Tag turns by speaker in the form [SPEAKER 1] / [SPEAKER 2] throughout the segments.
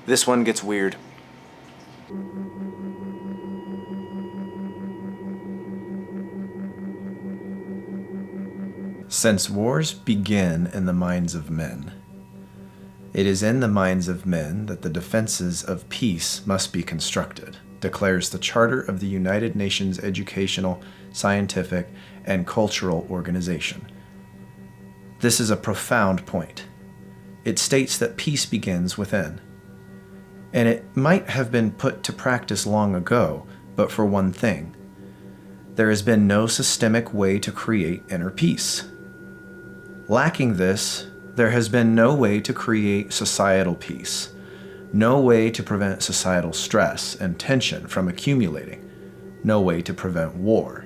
[SPEAKER 1] This one gets weird. Since wars begin in the minds of men, it is in the minds of men that the defenses of peace must be constructed, declares the Charter of the United Nations Educational, Scientific, and Cultural Organization. This is a profound point. It states that peace begins within. And it might have been put to practice long ago, but for one thing. There has been no systemic way to create inner peace. Lacking this, there has been no way to create societal peace, no way to prevent societal stress and tension from accumulating, no way to prevent war.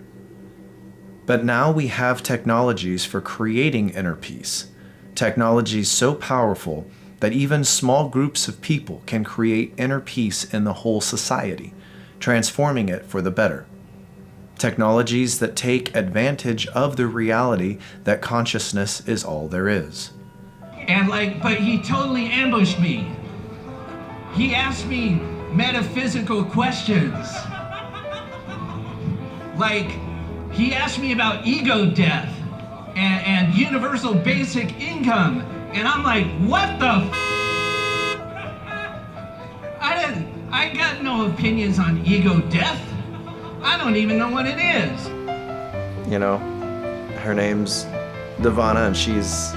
[SPEAKER 1] But now we have technologies for creating inner peace, technologies so powerful that even small groups of people can create inner peace in the whole society, transforming it for the better. Technologies that take advantage of the reality that consciousness is all there is.
[SPEAKER 2] But he totally ambushed me. He asked me metaphysical questions. He asked me about ego death and universal basic income. And I'm like, what the I got no opinions on ego death. I don't even know what it is.
[SPEAKER 1] You know, her name's Devana, and she's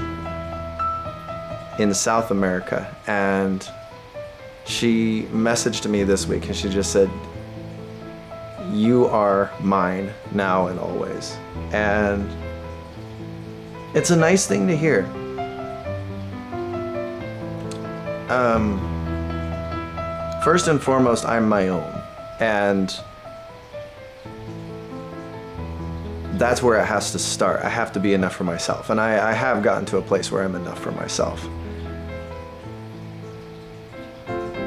[SPEAKER 1] in South America, and she messaged me this week, and she just said, "You are mine now and always." And it's a nice thing to hear. First and foremost, I'm my own, and that's where it has to start. I have to be enough for myself, and I have gotten to a place where I'm enough for myself.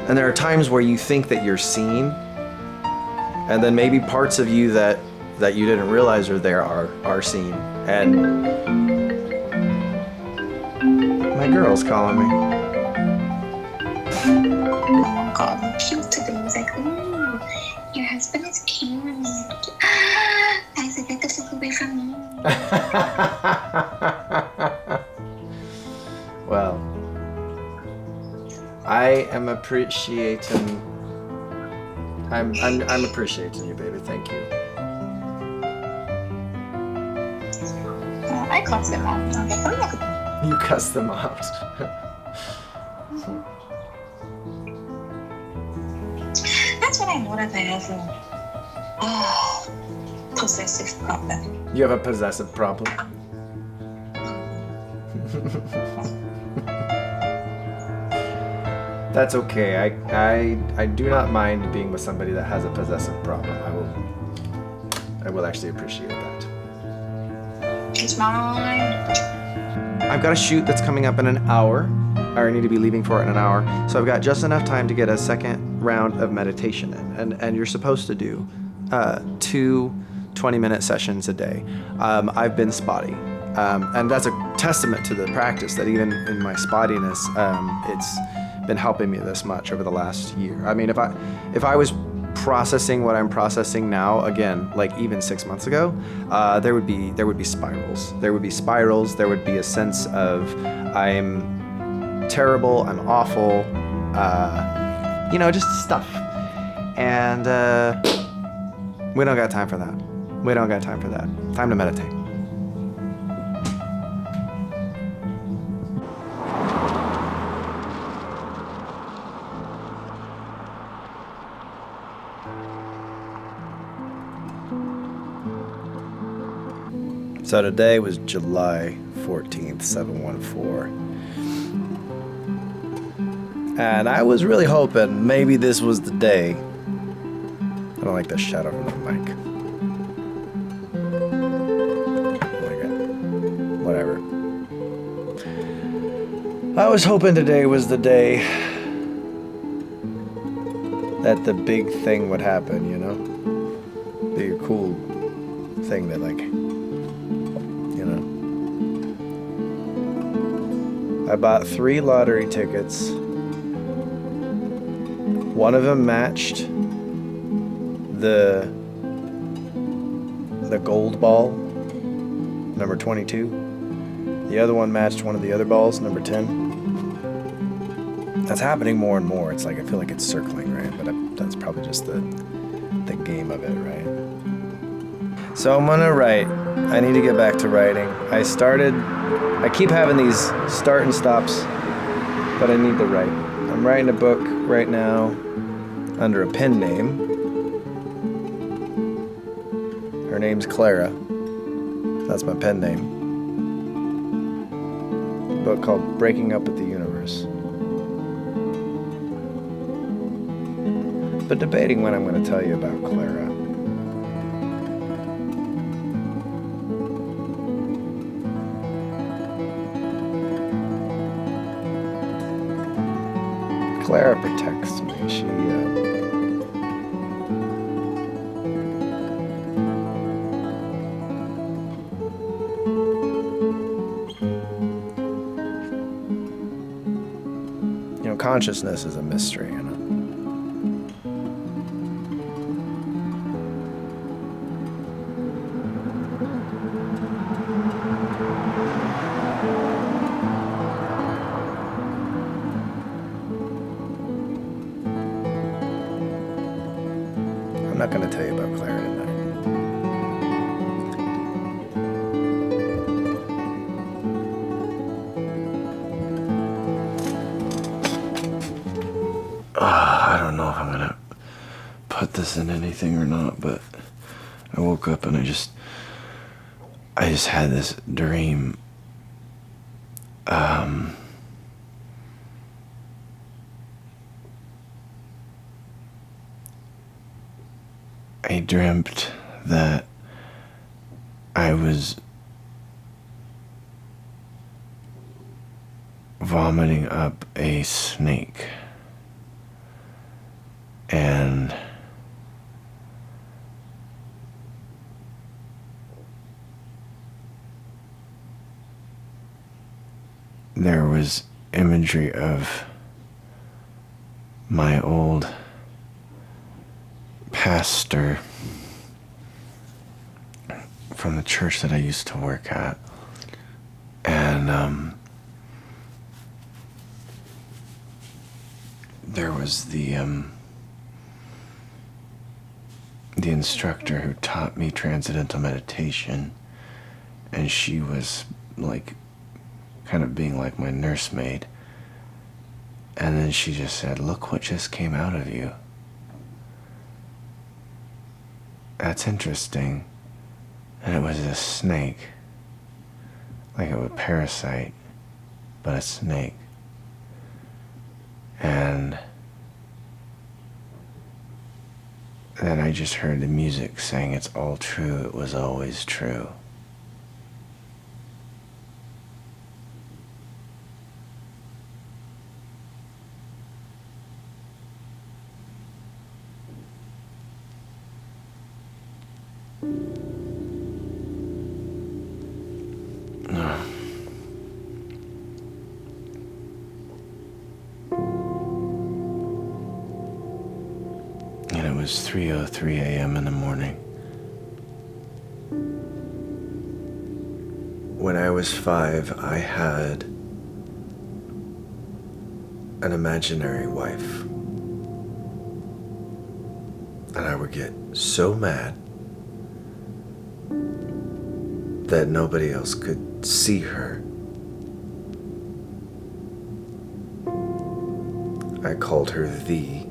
[SPEAKER 1] And there are times where you think that you're seen, and then maybe parts of you that you didn't realize are there are seen. And my girl's calling me.
[SPEAKER 3] God, cute today. He was like, "Ooh, your husband is cute." I said, "Get the fuck away from me."
[SPEAKER 1] Well, I am appreciating. I'm appreciating you, baby. Thank you.
[SPEAKER 3] I cussed him out. I was like, "Oh, yeah."
[SPEAKER 1] You cussed them out.
[SPEAKER 3] That's when I know that I have a possessive problem.
[SPEAKER 1] You have a possessive problem. That's okay. I do not mind being with somebody that has a possessive problem. I will actually appreciate that.
[SPEAKER 3] It's mine.
[SPEAKER 1] I've got a shoot that's coming up in an hour. I need to be leaving for it in an hour. So I've got just enough time to get a second round of meditation in. And you're supposed to do 2 20-minute sessions a day. I've been spotty. And that's a testament to the practice that even in my spottiness, it's been helping me this much over the last year. I mean, if I was processing what I'm processing now, again, like even 6 months ago, there would be spirals. There would be spirals. There would be a sense of I'm terrible, I'm awful, just stuff. And we don't got time for that. We don't got time for that. Time to meditate. So today was July 14th, 714. And I was really hoping maybe this was the day. I don't like the shadow from the mic. Whatever. I was hoping today was the day that the big thing would happen, you know? Big, cool thing that, like, you know. I bought 3 lottery tickets One of them matched the gold ball, number 22. The other one matched one of the other balls, number 10. That's happening more and more. It's like I feel like it's circling, right? But that's probably just the game of it, right? So I'm gonna write. I need to get back to writing. I keep having these start and stops, but I need to write. I'm writing a book right now under a pen name. Her name's Clara. That's my pen name. A book called Breaking Up with the Universe. But debating when I'm going to tell you about Clara. Clara protects me. Consciousness is a mystery, you know. I'm not going to tell you about Clara tonight. I don't know if I'm going to put this in anything or not, but I woke up and I just had this dream. I dreamt that I was vomiting up a snake, and there was imagery of my old pastor from the church that I used to work at, and there was the instructor who taught me transcendental meditation, and she was like kind of being like my nursemaid, and then she just said, "Look what just came out of you. That's interesting." And it was a snake, like a parasite, but a snake. And then I just heard the music saying, "It's all true, it was always true." And it was 3:03 a.m. in the morning. When I was 5, I had an imaginary wife. And I would get so mad that nobody else could see her. I called her thee.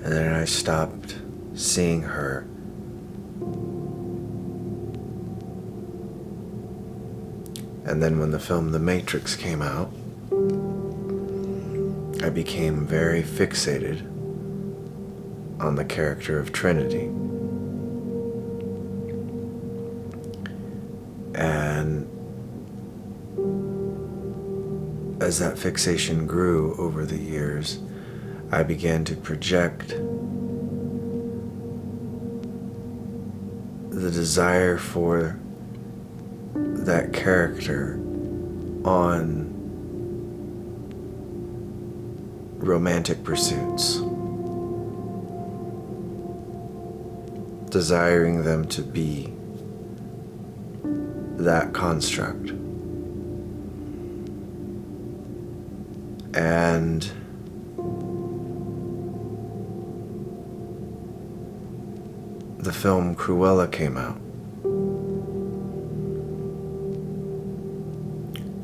[SPEAKER 1] And then I stopped seeing her. And then when the film The Matrix came out, I became very fixated on the character of Trinity. And as that fixation grew over the years, I began to project the desire for that character on romantic pursuits, desiring them to be that construct. And the film Cruella came out.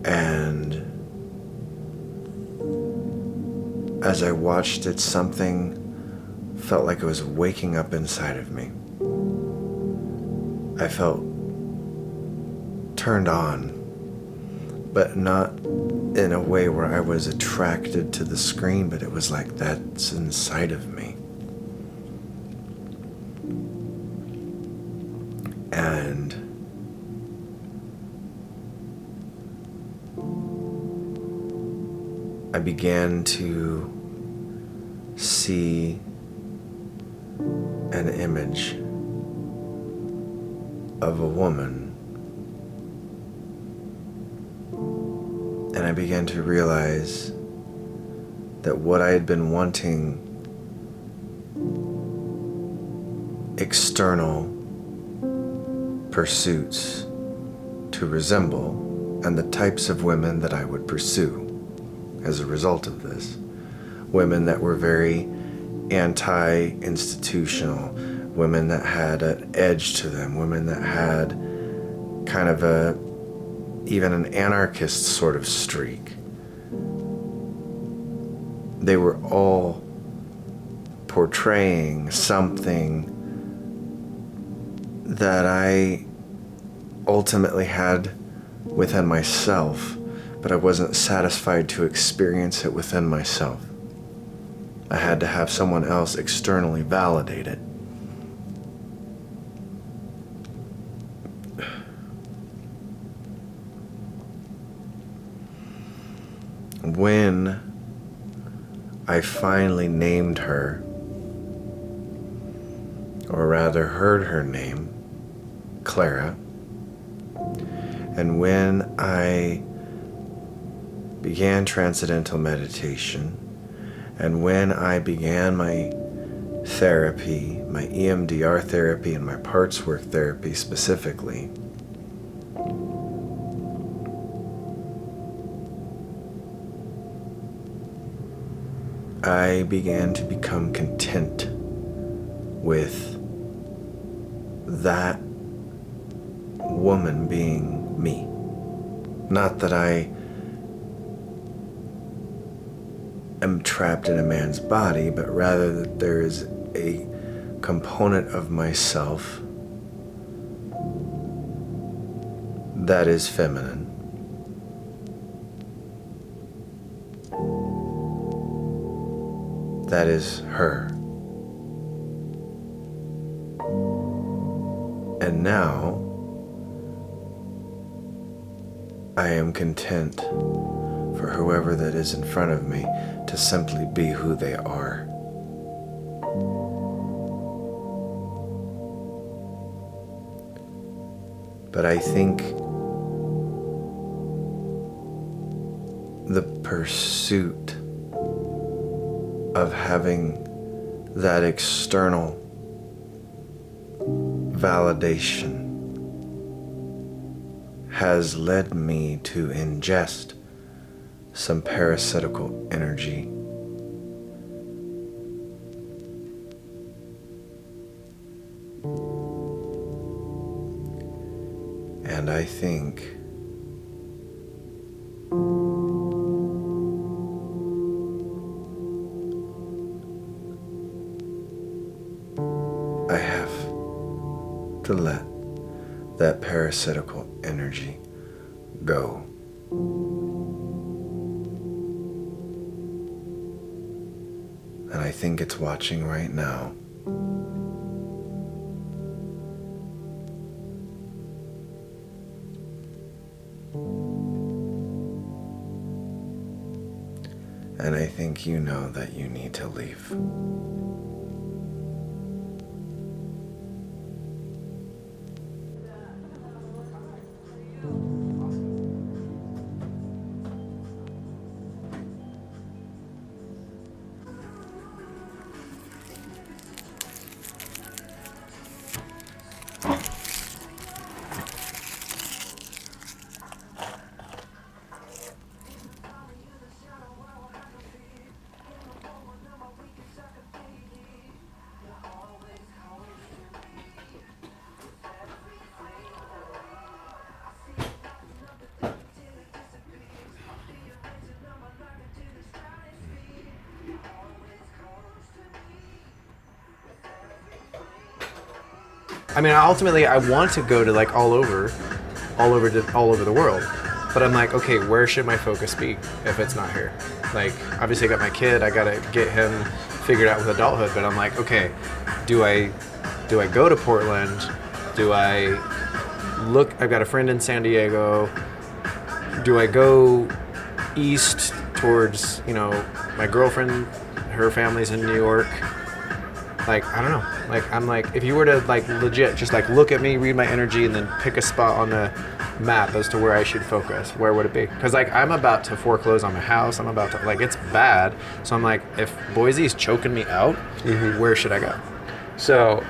[SPEAKER 1] And as I watched it, something felt like it was waking up inside of me. I felt turned on, but not in a way where I was attracted to the screen, but it was like that's inside of me. And I began to see an image of a woman, and I began to realize that what I had been wanting external pursuits to resemble, and the types of women that I would pursue as a result of this, women that were very anti-institutional, women that had an edge to them, women that had kind of even an anarchist sort of streak. They were all portraying something that I ultimately had within myself, but I wasn't satisfied to experience it within myself. I had to have someone else externally validate it. When I finally named her, or rather heard her name, Clara, and when I began transcendental meditation, and when I began my therapy, my EMDR therapy and my parts work therapy specifically, I began to become content with that woman being me. Not that I am trapped in a man's body, but rather that there is a component of myself that is feminine. That is her. And now I am content for whoever that is in front of me to simply be who they are. But I think the pursuit of having that external validation has led me to ingest some parasitical energy. And I think I have to let that parasitical energy go. And I think it's watching right now. And I think you know that you need to leave. I mean, ultimately, I want to go to like all over the world. But I'm like, okay, where should my focus be if it's not here? Like, obviously I got my kid, I gotta get him figured out with adulthood, but I'm like, okay, do I go to Portland? I've got a friend in San Diego. Do I go east towards, my girlfriend, her family's in New York? Like, I don't know. Like, I'm like, if you were to like legit just like look at me, read my energy, and then pick a spot on the map as to where I should focus, where would it be? Because like I'm about to foreclose on my house. I'm about to, like, it's bad. So I'm like, if Boise's choking me out, where should I go?
[SPEAKER 4] So,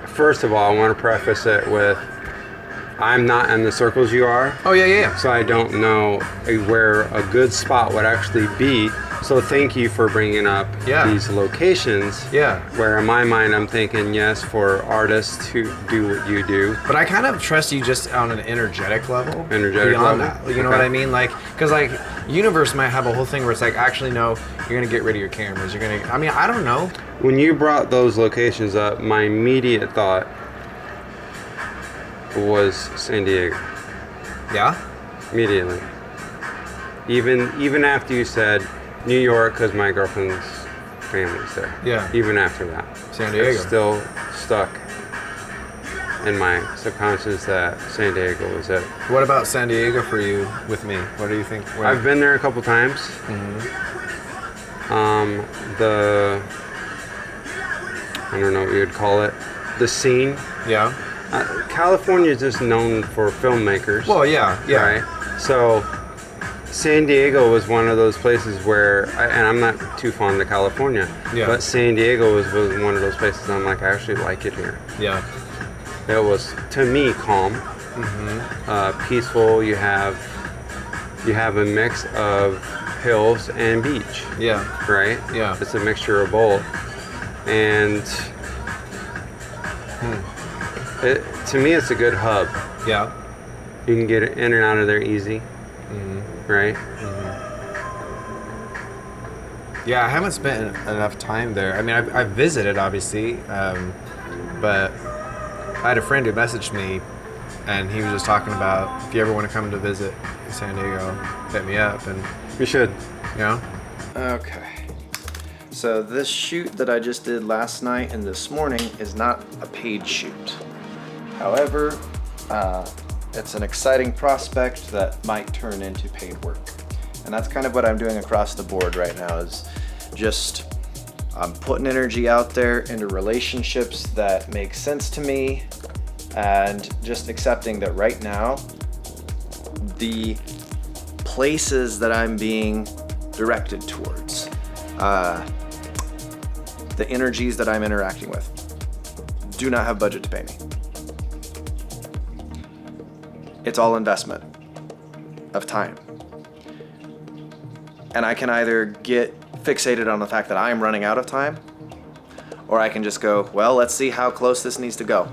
[SPEAKER 4] first of all, I want to preface it with, I'm not in the circles you are.
[SPEAKER 1] Oh, yeah.
[SPEAKER 4] So I don't know where a good spot would actually be. So thank you for bringing up these locations.
[SPEAKER 1] Yeah.
[SPEAKER 4] Where in my mind, I'm thinking, yes, for artists to do what you do.
[SPEAKER 1] But I kind of trust you just on an energetic level.
[SPEAKER 4] Beyond
[SPEAKER 1] that. You know what I mean? Like, because like Universe might have a whole thing where it's like, actually, no, you're going to get rid of your cameras. I don't know.
[SPEAKER 4] When you brought those locations up, my immediate thought was San Diego.
[SPEAKER 1] Yeah?
[SPEAKER 4] Immediately. Even after you said New York, because my girlfriend's family's there.
[SPEAKER 1] Yeah.
[SPEAKER 4] Even after that.
[SPEAKER 1] San Diego.
[SPEAKER 4] It's still stuck in my subconscious that San Diego was it.
[SPEAKER 1] What about San Diego for you with me? What do you think?
[SPEAKER 4] I've been there a couple times. I don't know what you would call it. The scene.
[SPEAKER 1] Yeah.
[SPEAKER 4] California is just known for filmmakers.
[SPEAKER 1] Well, yeah.
[SPEAKER 4] Right? So San Diego was one of those places where, and I'm not too fond of California, but San Diego was one of those places I'm like, I actually like it here.
[SPEAKER 1] Yeah.
[SPEAKER 4] It was, to me, calm, peaceful. You have a mix of hills and beach.
[SPEAKER 1] Yeah.
[SPEAKER 4] Right?
[SPEAKER 1] Yeah.
[SPEAKER 4] It's a mixture of both. And to me, it's a good hub.
[SPEAKER 1] Yeah.
[SPEAKER 4] You can get in and out of there easy. Right?
[SPEAKER 1] Yeah, I haven't spent enough time there. I mean, I've visited, obviously, but I had a friend who messaged me, and he was just talking about, if you ever want to come to visit San Diego, hit me up, and
[SPEAKER 4] you should.
[SPEAKER 1] Okay. So this shoot that I just did last night and this morning is not a paid shoot. However, it's an exciting prospect that might turn into paid work. And that's kind of what I'm doing across the board right now, is just I'm putting energy out there into relationships that make sense to me, and just accepting that right now the places that I'm being directed towards, the energies that I'm interacting with, do not have budget to pay me. It's all investment of time. And I can either get fixated on the fact that I'm running out of time, or I can just go, well, let's see how close this needs to go.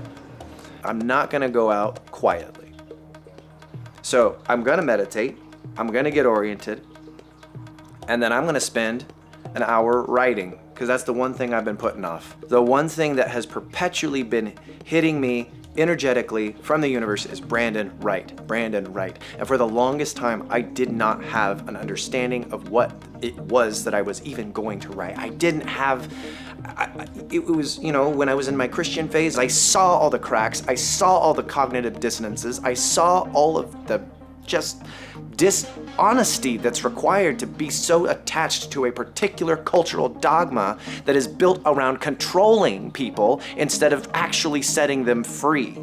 [SPEAKER 1] I'm not gonna go out quietly. So I'm gonna meditate, I'm gonna get oriented, and then I'm gonna spend an hour writing, because that's the one thing I've been putting off. The one thing that has perpetually been hitting me energetically from the universe is Brandon, write. And for the longest time, I did not have an understanding of what it was that I was even going to write. I didn't have, it was, when I was in my Christian phase, I saw all the cracks, I saw all the cognitive dissonances, I saw all of the just dishonesty that's required to be so attached to a particular cultural dogma that is built around controlling people instead of actually setting them free.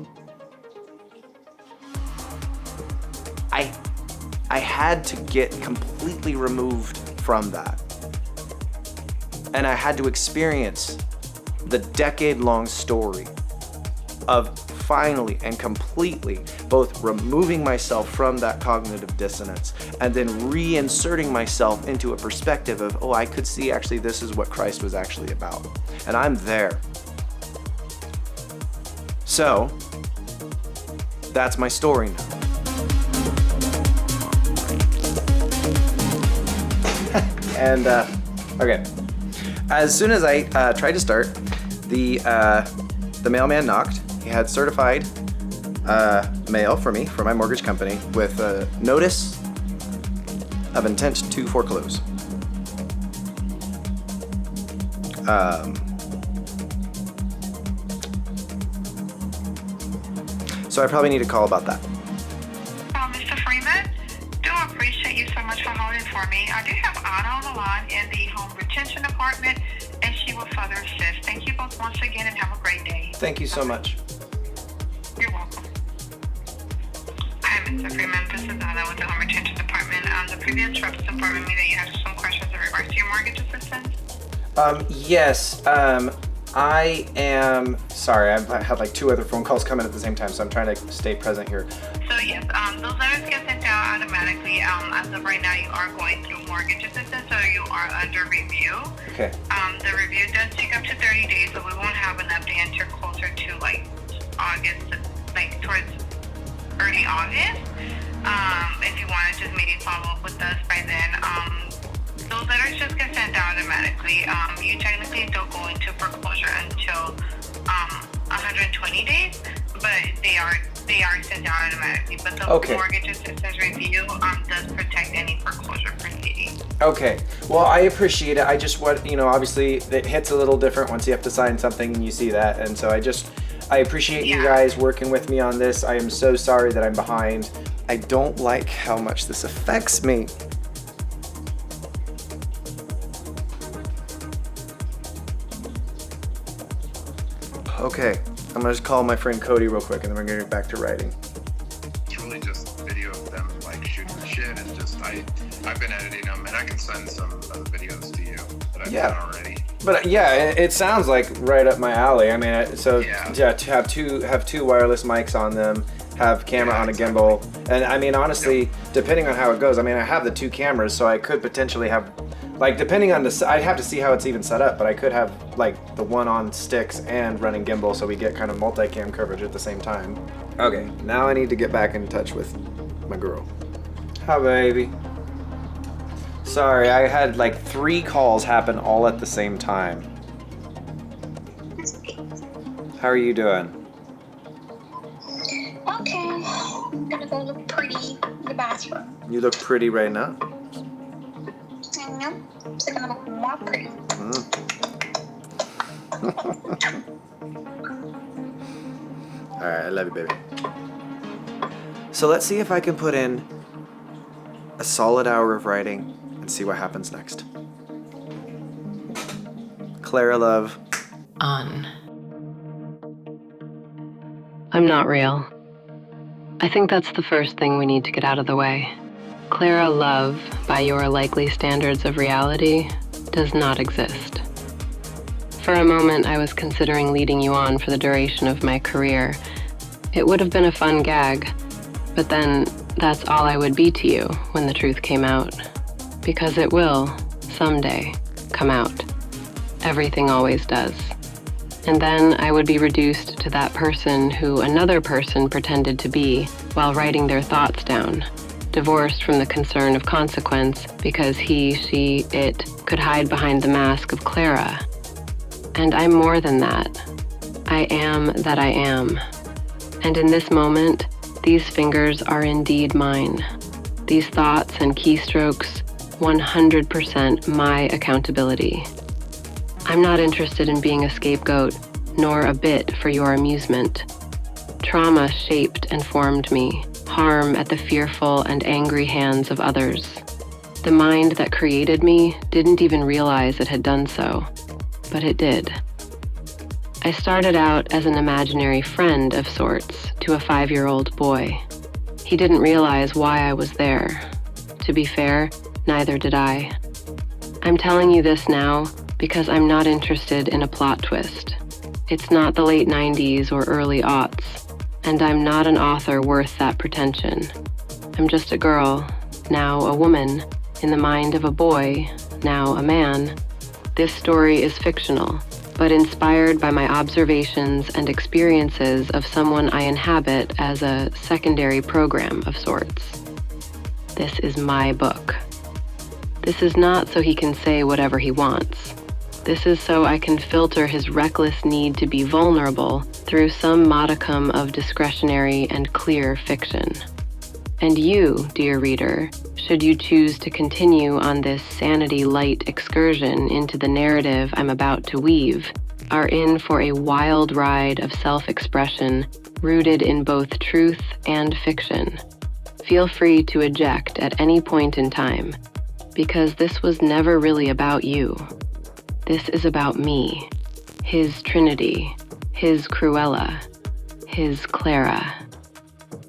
[SPEAKER 1] I had to get completely removed from that. And I had to experience the decade-long story of finally and completely both removing myself from that cognitive dissonance and then reinserting myself into a perspective of, I could see actually this is what Christ was actually about. And I'm there. So, that's my story now. And, okay. As soon as I tried to start, the mailman knocked. He had certified mail for me, for my mortgage company, with a notice of intent to foreclose. So I probably need a call about that.
[SPEAKER 5] Mr. Freeman, do appreciate you so much for holding for me. I do have Anna on the line in the home retention department, and she will further assist. Thank you both once again, and have a great day.
[SPEAKER 1] Thank you so much.
[SPEAKER 5] You're welcome. Hi, Mr. Freeman. This is Anna with the home retention department. The previous reps informed me that you had some questions in regards to your mortgage assistance.
[SPEAKER 1] Yes. I am sorry. I've had like 2 other phone calls coming at the same time, so I'm trying to stay present here.
[SPEAKER 5] So yes, those letters get sent out automatically. As of right now, you are going through mortgage assistance, so you are under review.
[SPEAKER 1] Okay.
[SPEAKER 5] The review does take up to 30 days, so we won't have an update until closer to like August, like towards early August. If you want to just maybe follow up with us by then. Those letters just get sent out automatically. You technically don't go into foreclosure until 120 days, but they are sent out automatically. But the mortgage assistance review does protect any foreclosure proceedings.
[SPEAKER 1] Okay. Well, I appreciate it. I just want, obviously it hits a little different once you have to sign something and you see that. And so I appreciate you guys working with me on this. I am so sorry that I'm behind. I don't like how much this affects me. Okay, I'm gonna just call my friend Cody real quick and then we're gonna get back to writing.
[SPEAKER 6] It's really just video of them like shooting the shit and just I've been editing them and I can send some of the videos to you that I've done already.
[SPEAKER 1] But it sounds like right up my alley. I mean, to have two wireless mics on them, have camera on a gimbal, and I mean honestly, depending on how it goes, I mean I have the 2 cameras, so I could potentially have. Like, depending on I'd have to see how it's even set up, but I could have, like, the one on sticks and running gimbal so we get kind of multicam coverage at the same time. Okay, now I need to get back in touch with my girl. Hi, baby. Sorry, I had, like, 3 calls happen all at the same time. How are you doing?
[SPEAKER 3] Okay, I'm gonna go look pretty in the bathroom.
[SPEAKER 1] You look pretty right now.
[SPEAKER 3] I know. So I'm gonna look more pretty.
[SPEAKER 1] Alright, I love you, baby. So let's see if I can put in a solid hour of writing and see what happens next. Clara Love.
[SPEAKER 7] On. I'm not real. I think that's the first thing we need to get out of the way. Clara Love, by your likely standards of reality, does not exist. For a moment, I was considering leading you on for the duration of my career. It would have been a fun gag, but then that's all I would be to you when the truth came out. Because it will, someday, come out. Everything always does. And then I would be reduced to that person who another person pretended to be while writing their thoughts down. Divorced from the concern of consequence because he, she, it could hide behind the mask of Clara. And I'm more than that. I am that I am. And in this moment, these fingers are indeed mine. These thoughts and keystrokes, 100% my accountability. I'm not interested in being a scapegoat, nor a bit for your amusement. Trauma shaped and formed me. Harm at the fearful and angry hands of others. The mind that created me didn't even realize it had done so, but it did. I started out as an imaginary friend of sorts to a 5-year-old boy. He didn't realize why I was there. To be fair, neither did I. I'm telling you this now because I'm not interested in a plot twist. It's not the late 90s or early aughts. And I'm not an author worth that pretension. I'm just a girl, now a woman, in the mind of a boy, now a man. This story is fictional, but inspired by my observations and experiences of someone I inhabit as a secondary program of sorts. This is my book. This is not so he can say whatever he wants. This is so I can filter his reckless need to be vulnerable through some modicum of discretionary and clear fiction. And you, dear reader, should you choose to continue on this sanity-light excursion into the narrative I'm about to weave, are in for a wild ride of self-expression rooted in both truth and fiction. Feel free to eject at any point in time, because this was never really about you. This is about me, his Trinity, his Cruella, his Clara.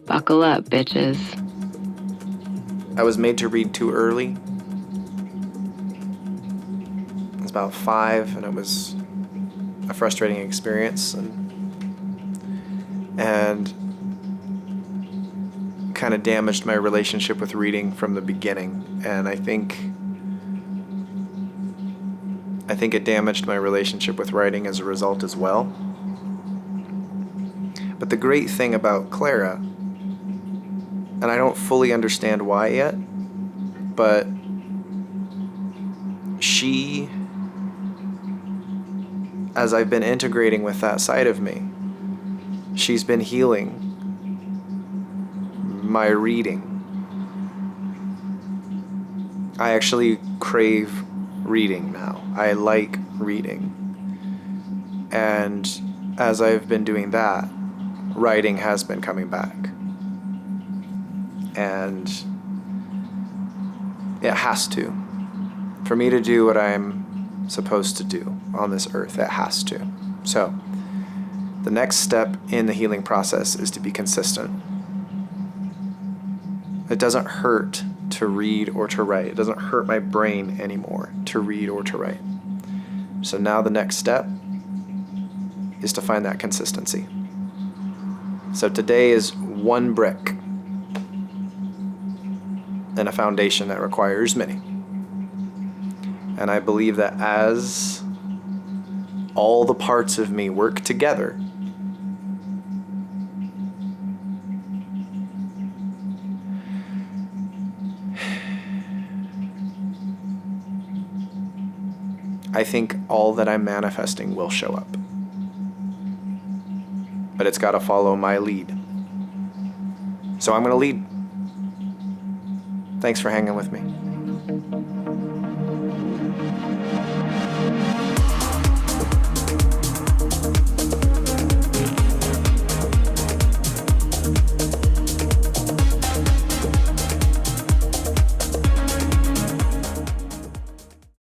[SPEAKER 7] Buckle up, bitches.
[SPEAKER 1] I was made to read too early. I was about 5, and it was a frustrating experience, and kind of damaged my relationship with reading from the beginning. And I think it damaged my relationship with writing as a result as well. But the great thing about Clara, and I don't fully understand why yet, but she, as I've been integrating with that side of me, she's been healing my reading. I actually crave reading now. I like reading. And as I've been doing that, writing has been coming back. And it has to. For me to do what I'm supposed to do on this earth, it has to. So, the next step in the healing process is to be consistent. It doesn't hurt to read or to write. It doesn't hurt my brain anymore to read or to write. So now the next step is to find that consistency. So today is one brick in a foundation that requires many. And I believe that as all the parts of me work together, I think all that I'm manifesting will show up. But it's got to follow my lead. So I'm going to lead. Thanks for hanging with me.